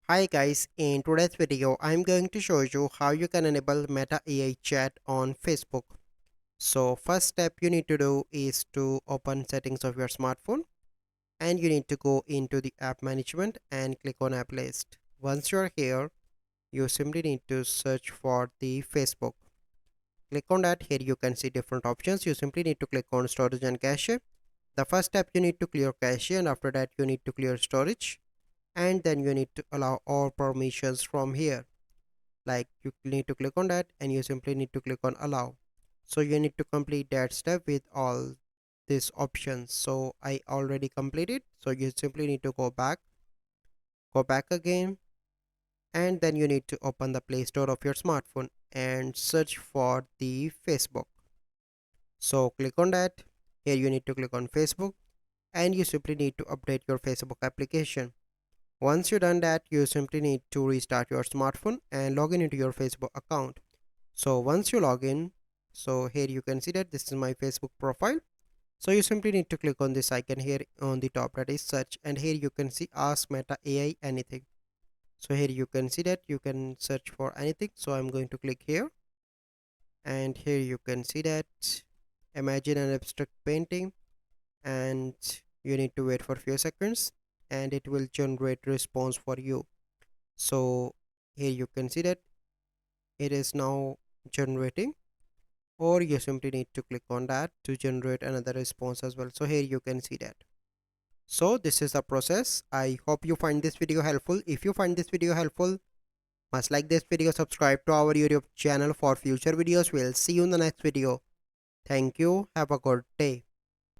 Hi guys, in today's video I'm going to show you how you can enable Meta AI chat on Facebook. So first step you need to do is to open settings of your smartphone and you need to go into the app management and click on app list. Once you're here, you simply need to search for the Facebook. Click on that. Here you can see different options. You simply need to click on storage and cache. The first step you need to clear cache and after that you need to clear storage and then you need to allow all permissions from here. Like you need to click on that and you simply need to click on allow. So you need to complete that step with all these options. So I already completed, so you simply need to go back again, and then you need to open the Play Store of your smartphone and search for the Facebook. So click on that. Here you need to click on Facebook and you simply need to update your Facebook application. Once you've done that, you simply need to restart your smartphone and log in into your Facebook account. So once you log in, so here you can see that this is my Facebook profile. So you simply need to click on this icon here on the top, that is search, and here you can see ask Meta AI anything. So here you can see that you can search for anything. So I'm going to click here and here you can see that imagine an abstract painting, and you need to wait for a few seconds and it will generate response for you. So here you can see that it is now generating, or you simply need to click on that to generate another response as well. So here you can see that. So this is the process. I hope you find this video helpful. If you find this video helpful, must like this video, subscribe to our YouTube channel for future videos. We'll see you in the next video. Thank you. Have a good day.